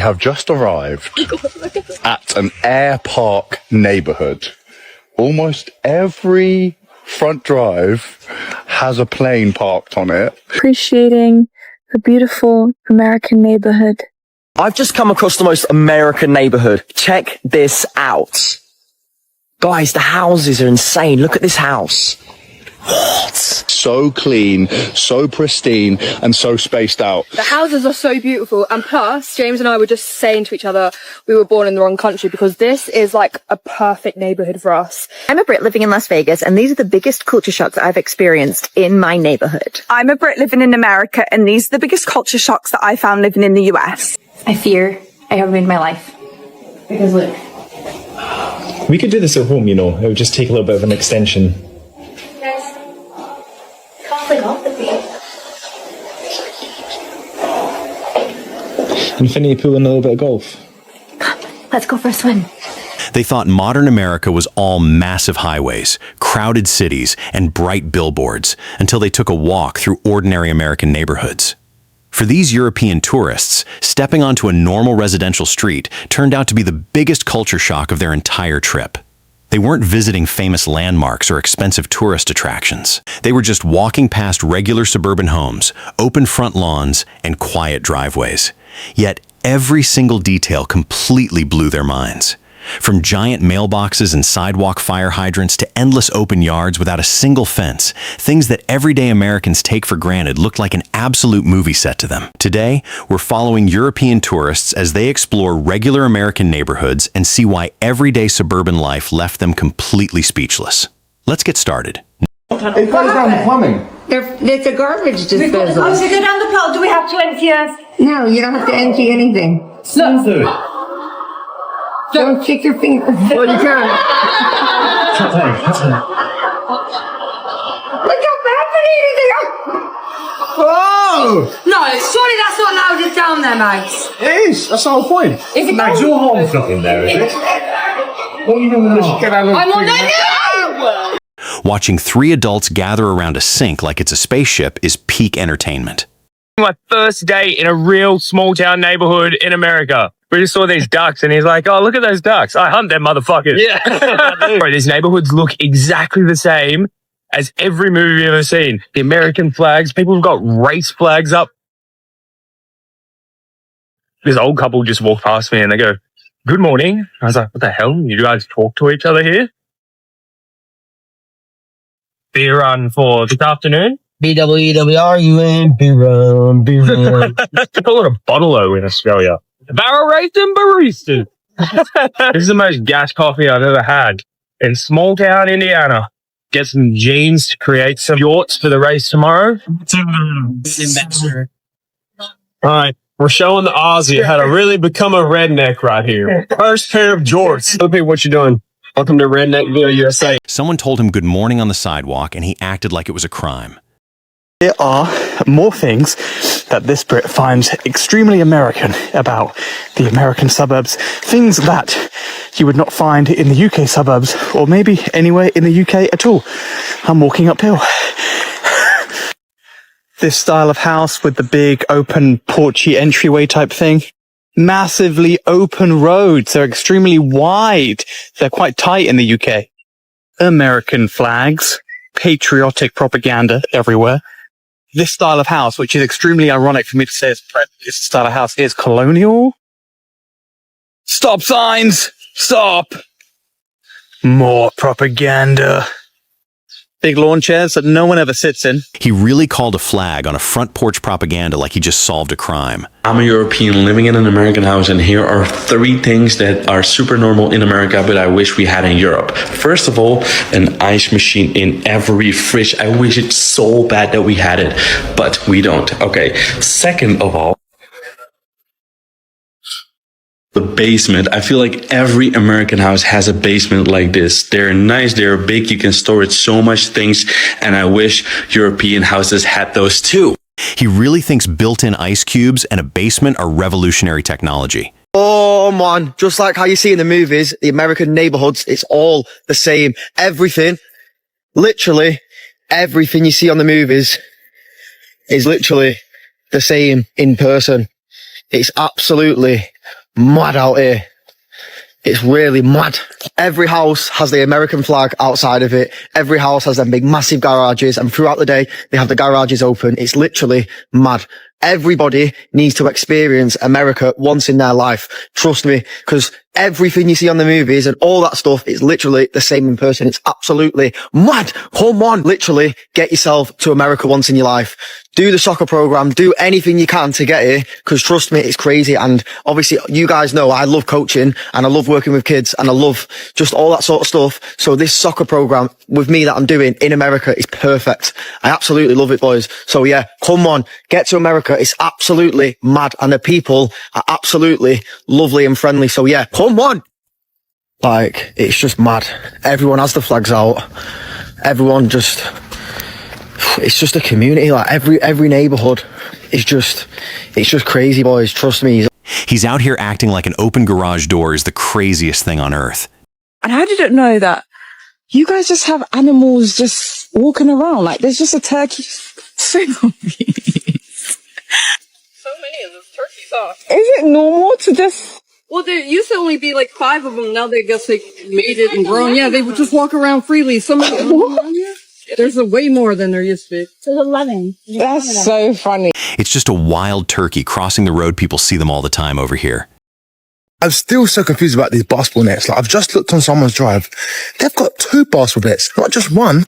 Have just arrived at an air park neighborhood. Almost every front drive has a plane parked on it. Appreciating the beautiful American neighborhood. I've just come across the most American neighborhood. Check this out. Guys, the houses are insane. Look at this house. What? So clean, so pristine, and so spaced out. The houses are so beautiful, and plus, James and I were just saying to each other we were born in the wrong country because this is like a perfect neighborhood for us. I'm a Brit living in Las Vegas, and these are the biggest culture shocks I've experienced in my neighborhood. I'm a Brit living in America, and these are the biggest culture shocks that I found living in the US. I fear I ever made my life. Because look. We could do this at home, you know. It would just take a little bit of an extension. Guys, coughing off the beat. Infinity pool and a little bit of golf. Let's go for a swim. They thought modern America was all massive highways, crowded cities, and bright billboards until they took a walk through ordinary American neighborhoods. For these European tourists, stepping onto a normal residential street turned out to be the biggest culture shock of their entire trip. They weren't visiting famous landmarks or expensive tourist attractions. They were just walking past regular suburban homes, open front lawns, and quiet driveways. Yet every single detail completely blew their minds. From giant mailboxes and sidewalk fire hydrants to endless open yards without a single fence, things that everyday Americans take for granted looked like an absolute movie set to them. Today, we're following European tourists as they explore regular American neighborhoods and see why everyday suburban life left them completely speechless. Let's get started. It goes down the plumbing. It's a garbage disposal. Oh, so go down the pole. Do we have to empty us? No, you don't have to empty anything. Look. Don't stick your finger. Well, you can. Look how bad it is. Oh! No, surely that's not allowed it down there, mate. It is. That's the whole point. Is it Max, your home's not in there, is it? What are you doing now? I'm on the Watching three adults gather around a sink like it's a spaceship is peak entertainment. My first day in a real small town neighborhood in America. We just saw these ducks and he's like, oh, look at those ducks. I hunt them motherfuckers. Yeah. Bro, these neighborhoods look exactly the same as every movie you've ever seen. The American flags, people have got race flags up. This old couple just walked past me and they go, good morning. I was like, what the hell? You guys talk to each other here? Beer run for this afternoon? BWEWRUN, beer run, beer run. They call it a bottle-o in Australia. Barrel raised and baristas. This is the most gas coffee I've ever had in small town Indiana. Get some jeans to create some jorts for the race tomorrow. Alright, we're showing the Aussie how to really become a redneck right here. First pair of jorts. Tell people what you're doing. Welcome to Redneck Video USA. Someone told him good morning on the sidewalk and he acted like it was a crime. There are more things that this Brit finds extremely American about the American suburbs. Things that you would not find in the UK suburbs, or maybe anywhere in the UK at all. I'm walking uphill. This style of house with the big open porchy entryway type thing. Massively open roads. They're extremely wide. They're quite tight in the UK. American flags. Patriotic propaganda everywhere. This style of house, which is extremely ironic for me to say this style of house is colonial. Stop signs! Stop! More propaganda. Big lawn chairs that no one ever sits in. He really called a flag on a front porch propaganda like he just solved a crime. I'm a European living in an American house, and here are 3 things that are super normal in America, but I wish we had in Europe. First of all, an ice machine in every fridge. I wish it so bad that we had it, but we don't. Okay. Second of all, the basement. I feel like every American house has a basement like this. They're nice, they're big, you can store it so much things, and I wish European houses had those too. He really thinks built-in ice cubes and a basement are revolutionary technology. Oh man, just like how you see in the movies, the American neighborhoods, it's all the same. Everything, literally everything you see on the movies is literally the same in person. It's absolutely mad out here. It's really mad. Every house has the American flag outside of it. Every house has them big, massive garages. And throughout the day, they have the garages open. It's literally mad. Everybody needs to experience America once in their life. Trust me, because everything you see on the movies and all that stuff is literally the same in person. It's absolutely mad. Come on, literally get yourself to America once in your life. Do the soccer program, do anything you can to get here, because trust me, it's crazy. And obviously you guys know I love coaching and I love working with kids and I love just all that sort of stuff. So this soccer program with me that I'm doing in America is perfect. I absolutely love it, boys. So yeah, come on, get to America. It's absolutely mad. And the people are absolutely lovely and friendly. So yeah, come on. Like, it's just mad. Everyone has the flags out. Everyone just, it's just a community. Like every neighborhood is just, it's just crazy, boys. Trust me. He's out here acting like an open garage door is the craziest thing on earth. And I didn't know that you guys just have animals just walking around. Like, there's just a turkey sitting on me. So many of those turkeys are. Is it normal to just... Well, there used to only be like 5 of them. Now they guess they made it and grown. Yeah, they would just walk around freely. So many of them. There's a way more than there used to be. There's 11. That's so funny. It's just a wild turkey crossing the road. People see them all the time over here. I'm still so confused about these basketball nets. Like, I've just looked on someone's drive. They've got 2 basketball nets, not just 1.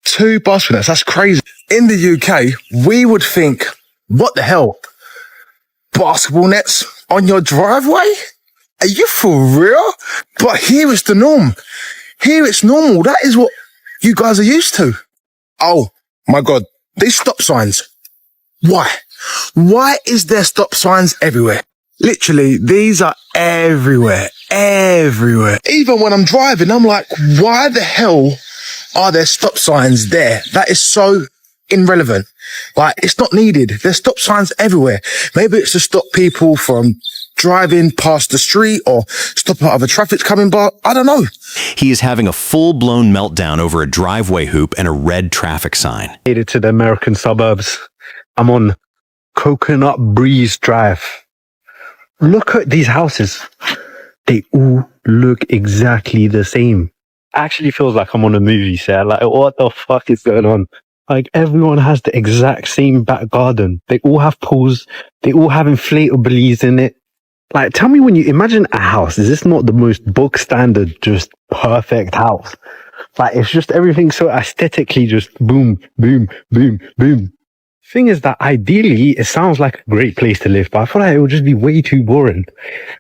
2 basketball nets. That's crazy. In the UK, we would think, what the hell? Basketball nets on your driveway? Are you for real? But here it's the norm. Here it's normal. That is what you guys are used to. Oh my God. These stop signs. Why? Why is there stop signs everywhere? Literally, these are everywhere. Everywhere. Even when I'm driving, I'm like, why the hell are there stop signs there? That is so irrelevant. Like, it's not needed. There's stop signs everywhere. Maybe it's to stop people from driving past the street or stop out of a traffic coming by. I don't know. He is having a full-blown meltdown over a driveway hoop and a red traffic sign. Made it to the American suburbs. I'm on Coconut Breeze Drive. Look at these houses. They all look exactly the same. Actually feels like I'm on a movie set. Like, what the fuck is going on? Like, everyone has the exact same back garden. They all have pools. They all have inflatables in it. Like, tell me, when you imagine a house, is this not the most book standard, just perfect house? Like, it's just everything so aesthetically just boom, boom, boom, boom. Thing is that ideally it sounds like a great place to live, but I feel like it would just be way too boring.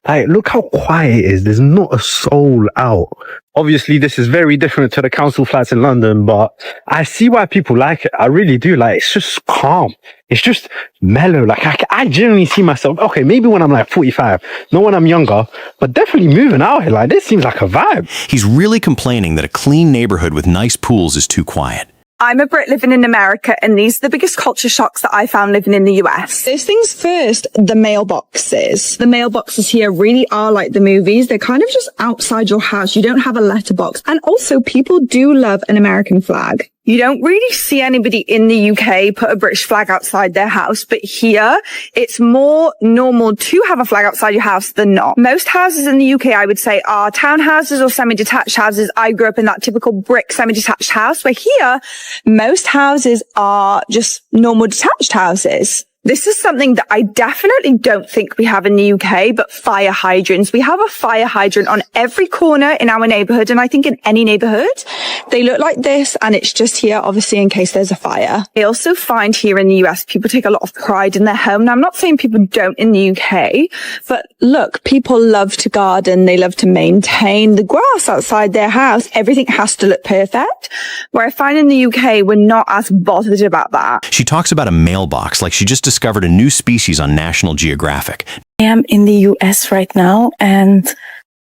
Like, look how quiet it is. There's not a soul out. Obviously, this is very different to the council flats in London, but I see why people like it. I really do. Like, it's just calm. It's just mellow. Like, I genuinely see myself, okay, maybe when I'm like 45, not when I'm younger, but definitely moving out here. Like, this seems like a vibe. He's really complaining that a clean neighborhood with nice pools is too quiet. I'm a Brit living in America, and these are the biggest culture shocks that I found living in the US. There's things first, the mailboxes. The mailboxes here really are like the movies. They're kind of just outside your house. You don't have a letterbox. And also, people do love an American flag. You don't really see anybody in the UK put a British flag outside their house, but here it's more normal to have a flag outside your house than not. Most houses in the UK, I would say, are townhouses or semi-detached houses. I grew up in that typical brick semi-detached house, where here most houses are just normal detached houses. This is something that I definitely don't think we have in the UK, but fire hydrants. We have a fire hydrant on every corner in our neighborhood, and I think in any neighborhood. They look like this, and it's just here, obviously, in case there's a fire. I also find here in the US, people take a lot of pride in their home. Now, I'm not saying people don't in the UK, but look, people love to garden. They love to maintain the grass outside their house. Everything has to look perfect. Where I find in the UK, we're not as bothered about that. She talks about a mailbox like she just discovered a new species on National Geographic. I am in the US right now, and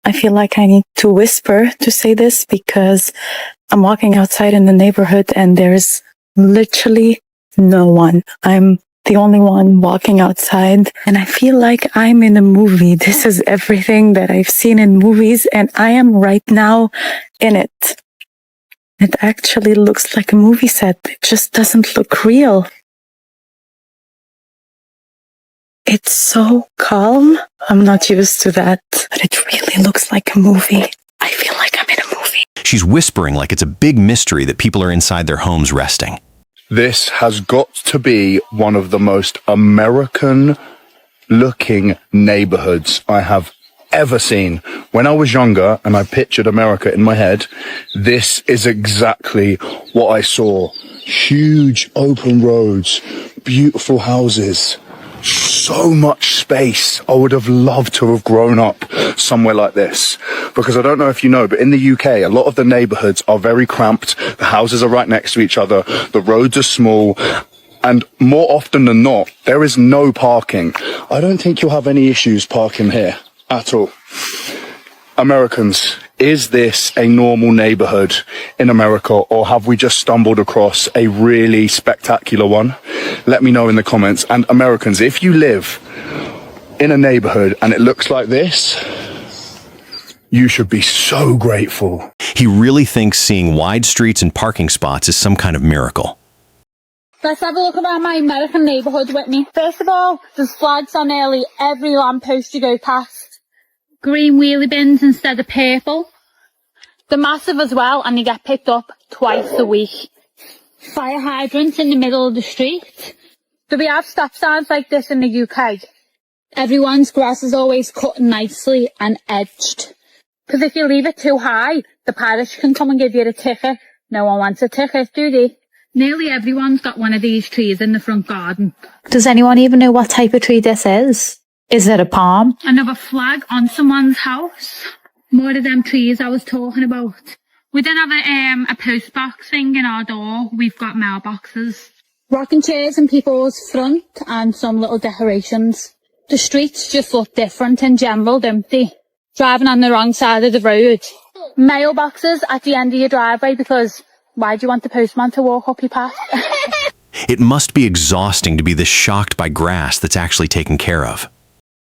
I feel like I need to whisper to say this because I'm walking outside in the neighborhood and there's literally no one. I'm the only one walking outside, and I feel like I'm in a movie. This is everything that I've seen in movies, and I am right now in it. It actually looks like a movie set. It just doesn't look real. It's so calm. I'm not used to that, but it really looks like a movie. I feel like I'm in a movie. She's whispering like it's a big mystery that people are inside their homes resting. This has got to be one of the most American looking neighborhoods I have ever seen. When I was younger and I pictured America in my head, this is exactly what I saw. Huge open roads, beautiful houses, so much space. I would have loved to have grown up somewhere like this, because I don't know if you know, but in the UK, a lot of the neighborhoods are very cramped. The houses are right next to each other. The roads are small. And more often than not, there is no parking. I don't think you'll have any issues parking here at all. Americans, is this a normal neighborhood in America, or have we just stumbled across a really spectacular one? Let me know in the comments. And Americans, if you live in a neighborhood and it looks like this, you should be so grateful. He really thinks seeing wide streets and parking spots is some kind of miracle. Let's have a look around my American neighbourhood with me. First of all, there's flags on nearly every lamppost you go past. Green wheelie bins instead of purple. They're massive as well, and they get picked up twice a week. Fire hydrants in the middle of the street. Do we have stop signs like this in the UK? Everyone's grass is always cut nicely and edged. Because if you leave it too high, the parish can come and give you a ticket. No one wants a ticket, do they? Nearly everyone's got one of these trees in the front garden. Does anyone even know what type of tree this is? Is it a palm? Another flag on someone's house. More of them trees I was talking about. We don't have a post box thing in our door. We've got mailboxes. Rocking chairs in people's front and some little decorations. The streets just look different in general, don't they? Driving on the wrong side of the road. Mailboxes at the end of your driveway, because why do you want the postman to walk up your path? It must be exhausting to be this shocked by grass that's actually taken care of.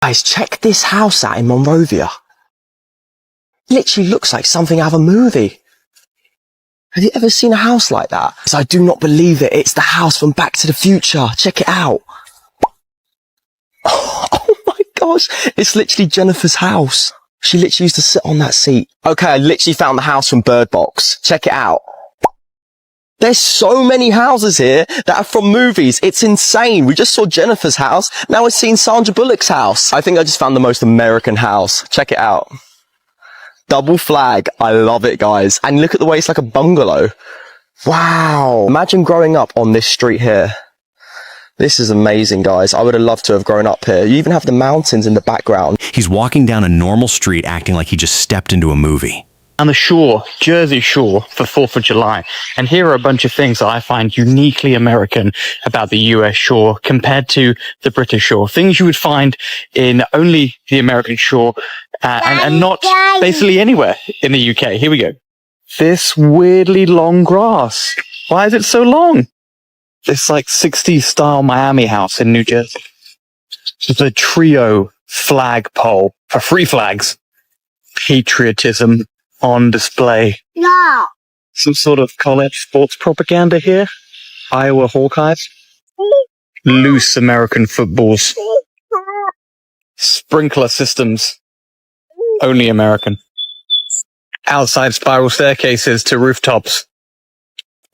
Guys, check this house out in Monrovia. Literally looks like something out of a movie. Have you ever seen a house like that? So I do not believe it. It's the house from Back to the Future. Check it out. Oh my gosh. It's literally Jennifer's house. She literally used to sit on that seat. Okay, I literally found the house from Bird Box. Check it out. There's so many houses here that are from movies. It's insane. We just saw Jennifer's house. Now we're seeing Sandra Bullock's house. I think I just found the most American house. Check it out. Double flag. I love it, guys. And look at the way it's like a bungalow. Wow. Imagine growing up on this street here. This is amazing, guys. I would have loved to have grown up here. You even have the mountains in the background. He's walking down a normal street acting like he just stepped into a movie. On the shore, Jersey Shore, for 4th of July. And here are a bunch of things that I find uniquely American about the US shore compared to the British shore. Things you would find in only the American shore and not basically anywhere in the UK. Here we go. This weirdly long grass. Why is it so long? This like 60s style Miami house in New Jersey. It's a trio flagpole for 3 flags. Patriotism on display. No. Some sort of college sports propaganda here. Iowa Hawkeyes. Loose American footballs. Sprinkler systems. Only American. Outside spiral staircases to rooftops.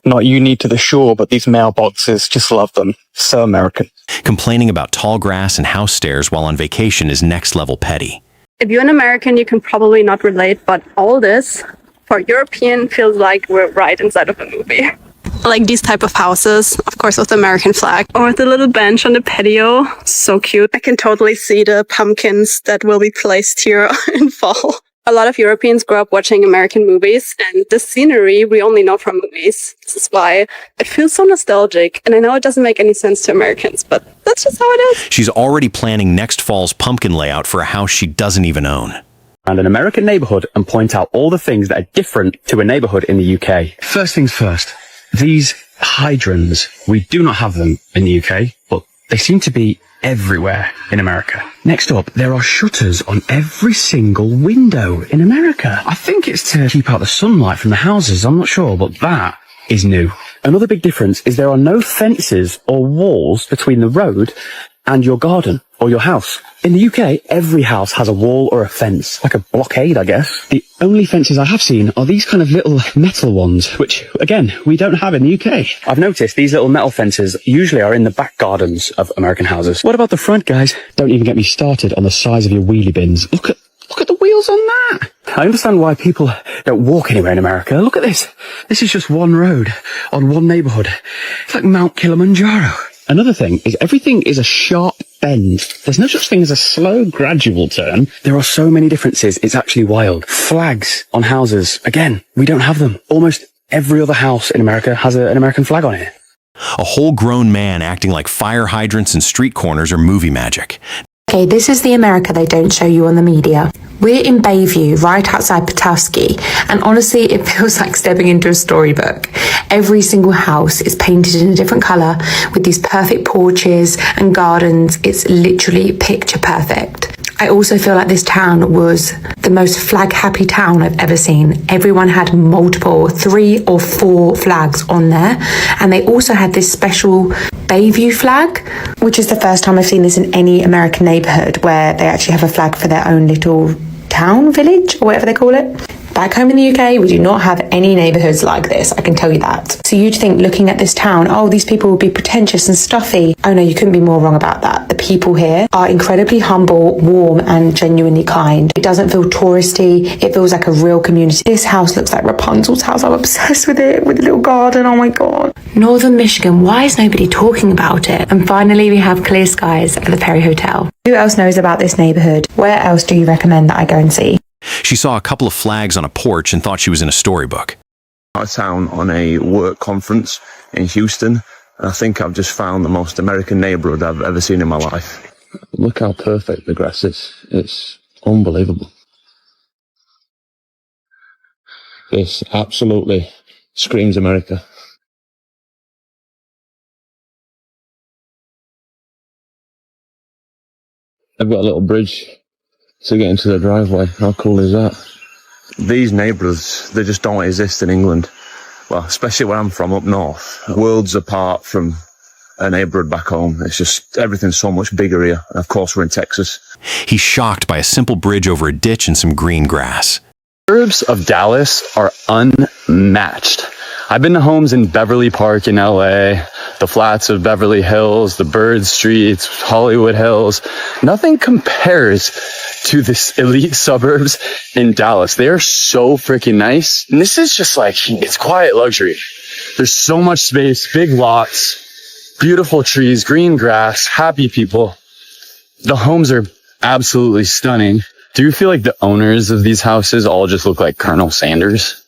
Not unique to the shore, but these mailboxes, just love them. So American. Complaining about tall grass and house stairs while on vacation is next level petty. If you're an American, you can probably not relate, but all this, for European, feels like we're right inside of a movie. Like these type of houses, of course with the American flag, or the little bench on the patio. So cute. I can totally see the pumpkins that will be placed here in fall. A lot of Europeans grow up watching American movies, and the scenery we only know from movies. This is why it feels so nostalgic, and I know it doesn't make any sense to Americans, but that's just how it is. She's already planning next fall's pumpkin layout for a house she doesn't even own. And an American neighborhood and point out all the things that are different to a neighborhood in the UK. First things first, these hydrants, we do not have them in the UK, but they seem to be everywhere in America. Next up, there are shutters on every single window in America. I think it's to keep out the sunlight from the houses, I'm not sure, but that is new. Another big difference is there are no fences or walls between the road and your garden. or your house. In the UK, every house has a wall or a fence, like a blockade, I guess. The only fences I have seen are these kind of little metal ones, which, again, we don't have in the UK. I've noticed these little metal fences usually are in the back gardens of American houses. What about the front, guys? Don't even get me started on the size of your wheelie bins. Look at the wheels on that. I understand why people don't walk anywhere in America. Look at this. This is just one road on one neighborhood. It's like Mount Kilimanjaro. Another thing is everything is a sharp bend. There's no such thing as a slow, gradual turn. There are so many differences. It's actually wild. Flags on houses. Again, we don't have them. Almost every other house in America has an American flag on it. A whole grown man acting like fire hydrants and street corners are movie magic. Okay, this is the America they don't show you on the media. We're in Bayview, right outside Petoskey, and honestly, it feels like stepping into a storybook. Every single house is painted in a different colour, with these perfect porches and gardens. It's literally picture perfect. I also feel like this town was the most flag-happy town I've ever seen. Everyone had multiple, 3 or 4 flags on there, and they also had this special Bayview flag, which is the first time I've seen this in any American neighbourhood where they actually have a flag for their own little town, village, or whatever they call it. Back home in the UK, we do not have any neighbourhoods like this, I can tell you that. So you'd think, looking at this town, oh, these people would be pretentious and stuffy. Oh no, you couldn't be more wrong about that. The people here are incredibly humble, warm, and genuinely kind. It doesn't feel touristy, it feels like a real community. This house looks like Rapunzel's house. I'm obsessed with it, with the little garden, oh my god. Northern Michigan, why is nobody talking about it? And finally, we have clear skies at the Perry Hotel. Who else knows about this neighbourhood? Where else do you recommend that I go and see? She saw a couple of flags on a porch and thought she was in a storybook. Out of town on a work conference in Houston. I think I've just found the most American neighborhood I've ever seen in my life. Look how perfect the grass is. It's unbelievable. This absolutely screams America. I've got a little bridge to get into the driveway. How cool is that? These neighbourhoods, they just don't exist in England. Well, especially where I'm from, up north. Worlds apart from a neighbourhood back home. It's just, everything's so much bigger here. And of course, we're in Texas. He's shocked by a simple bridge over a ditch and some green grass. The suburbs of Dallas are unmatched. I've been to homes in Beverly Park in LA, the flats of Beverly Hills, the Bird Streets, Hollywood Hills. Nothing compares to this elite suburbs in Dallas. They are so freaking nice. And this is just like, it's quiet luxury. There's so much space, big lots, beautiful trees, green grass, happy people. The homes are absolutely stunning. Do you feel like the owners of these houses all just look like Colonel Sanders?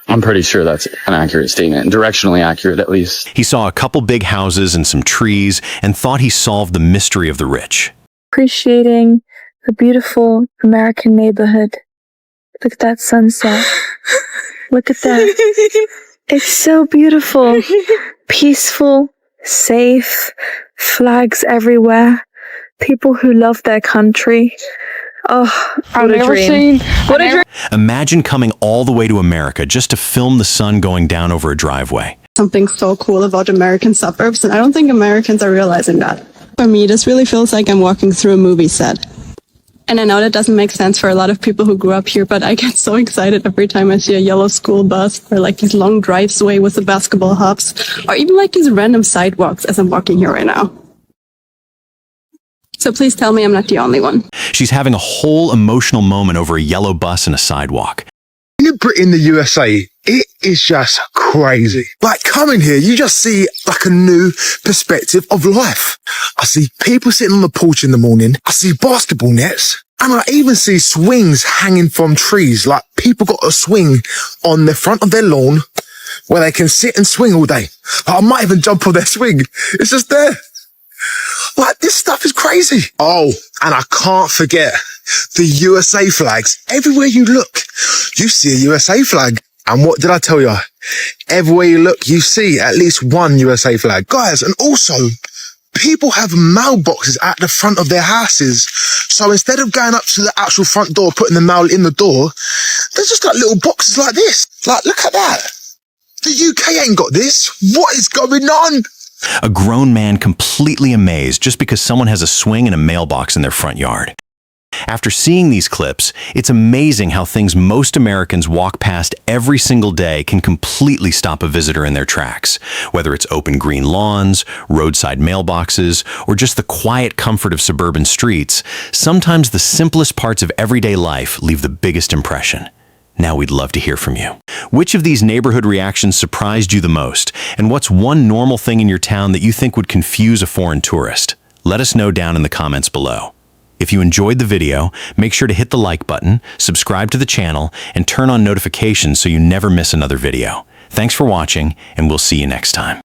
I'm pretty sure that's an accurate statement, directionally accurate at least. He saw a couple big houses and some trees and thought he solved the mystery of the rich. Appreciating the beautiful American neighborhood. Look at that sunset. Look at that. It's so beautiful. Peaceful, safe, flags everywhere. People who love their country. Oh, what a dream. What a dream. Imagine coming all the way to America just to film the sun going down over a driveway. Something so cool about American suburbs, and I don't think Americans are realizing that. For me, this really feels like I'm walking through a movie set. And I know that doesn't make sense for a lot of people who grew up here, but I get so excited every time I see a yellow school bus, or like these long drives away with the basketball hubs, or even like these random sidewalks as I'm walking here right now. So please tell me I'm not the only one. She's having a whole emotional moment over a yellow bus and a sidewalk. In Britain, the USA, it is just crazy. Like, coming here, you just see like a new perspective of life. I see people sitting on the porch in the morning. I see basketball nets. And I even see swings hanging from trees. Like, people got a swing on the front of their lawn where they can sit and swing all day. Like, I might even jump on their swing. It's just there. Like, this stuff is crazy. Oh, and I can't forget the USA flags. Everywhere you look, you see a USA flag. And what did I tell you? Everywhere you look, you see at least one USA flag. Guys, and also, people have mailboxes at the front of their houses. So instead of going up to the actual front door, putting the mail in the door, there's just like little boxes like this. Like, look at that. The UK ain't got this. What is going on? A grown man completely amazed just because someone has a swing and a mailbox in their front yard. After seeing these clips, it's amazing how things most Americans walk past every single day can completely stop a visitor in their tracks. Whether it's open green lawns, roadside mailboxes, or just the quiet comfort of suburban streets, sometimes the simplest parts of everyday life leave the biggest impression. Now we'd love to hear from you. Which of these neighborhood reactions surprised you the most? And what's one normal thing in your town that you think would confuse a foreign tourist? Let us know down in the comments below. If you enjoyed the video, make sure to hit the like button, subscribe to the channel, and turn on notifications so you never miss another video. Thanks for watching, and we'll see you next time.